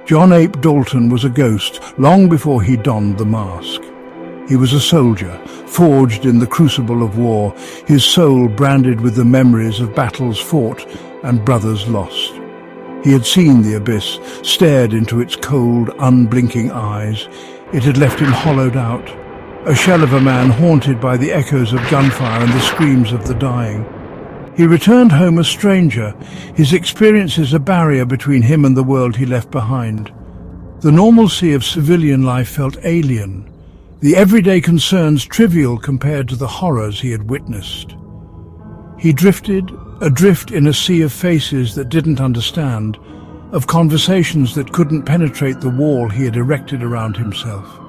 John Ape Dalton was a ghost long before he donned the mask. He was a soldier, forged in the crucible of war, his soul branded with the memories of battles fought and brothers lost. He had seen the abyss, stared into its cold, unblinking eyes. It had left him hollowed out, a shell of a man haunted by the echoes of gunfire and the screams of the dying. He returned home a stranger, his experiences a barrier between him and the world he left behind. The normalcy of civilian life felt alien, the everyday concerns trivial compared to the horrors he had witnessed. He drifted, adrift in a sea of faces that didn't understand, of conversations that couldn't penetrate the wall he had erected around himself.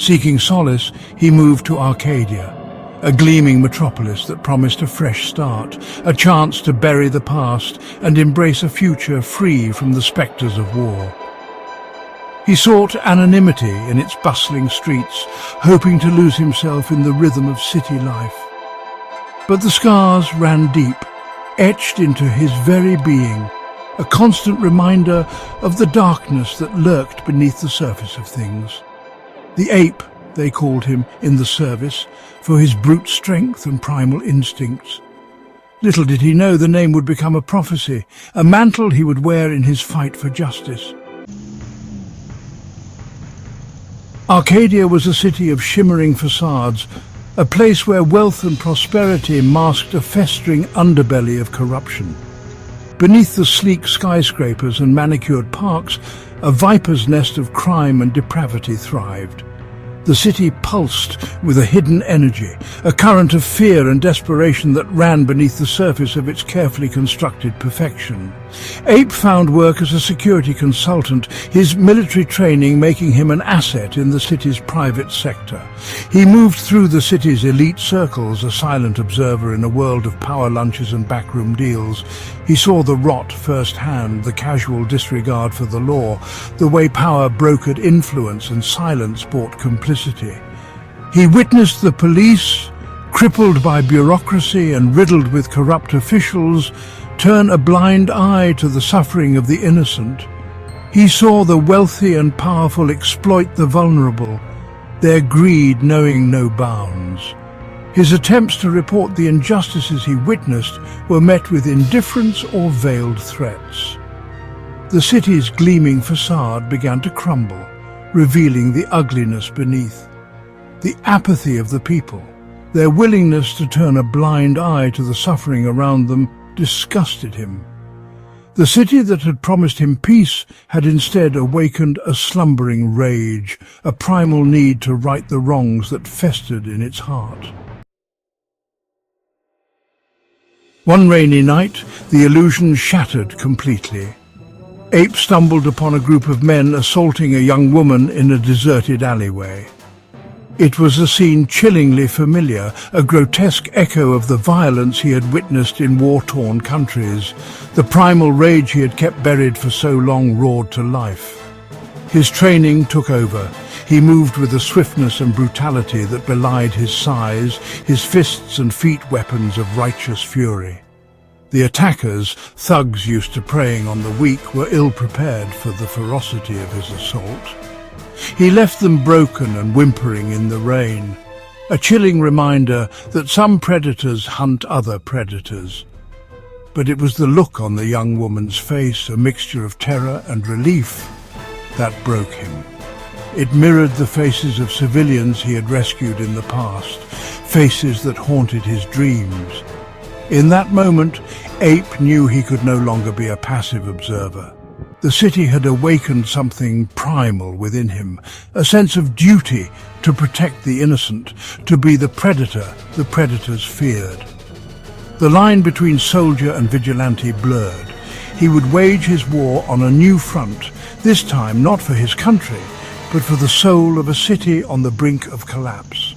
Seeking solace, he moved to Arcadia, a gleaming metropolis that promised a fresh start, a chance to bury the past and embrace a future free from the spectres of war. He sought anonymity in its bustling streets, hoping to lose himself in the rhythm of city life. But the scars ran deep, etched into his very being, a constant reminder of the darkness that lurked beneath the surface of things. The ape, they called him in the service, for his brute strength and primal instincts. Little did he know the name would become a prophecy, a mantle he would wear in his fight for justice. Arcadia was a city of shimmering facades, a place where wealth and prosperity masked a festering underbelly of corruption. Beneath the sleek skyscrapers and manicured parks, a viper's nest of crime and depravity thrived. The city pulsed with a hidden energy, a current of fear and desperation that ran beneath the surface of its carefully constructed perfection. Ape found work as a security consultant, his military training making him an asset in the city's private sector. He moved through the city's elite circles, a silent observer in a world of power lunches and backroom deals. He saw the rot firsthand, the casual disregard for the law, the way power brokered influence and silence bought complicity. He witnessed the police, crippled by bureaucracy and riddled with corrupt officials, turn a blind eye to the suffering of the innocent. He saw the wealthy and powerful exploit the vulnerable, their greed knowing no bounds. His attempts to report the injustices he witnessed were met with indifference or veiled threats. The city's gleaming facade began to crumble, revealing the ugliness beneath. The apathy of the people, their willingness to turn a blind eye to the suffering around them, disgusted him. The city that had promised him peace had instead awakened a slumbering rage, a primal need to right the wrongs that festered in its heart. One rainy night, the illusion shattered completely. Ape stumbled upon a group of men assaulting a young woman in a deserted alleyway. It was a scene chillingly familiar, a grotesque echo of the violence he had witnessed in war-torn countries. The primal rage he had kept buried for so long roared to life. His training took over. He moved with a swiftness and brutality that belied his size, his fists and feet weapons of righteous fury. The attackers, thugs used to preying on the weak, were ill-prepared for the ferocity of his assault. He left them broken and whimpering in the rain, a chilling reminder that some predators hunt other predators. But it was the look on the young woman's face, a mixture of terror and relief, that broke him. It mirrored the faces of civilians he had rescued in the past, faces that haunted his dreams. In that moment, Ape knew he could no longer be a passive observer. The city had awakened something primal within him, a sense of duty to protect the innocent, to be the predator the predators feared. The line between soldier and vigilante blurred. He would wage his war on a new front, this time not for his country, but for the soul of a city on the brink of collapse.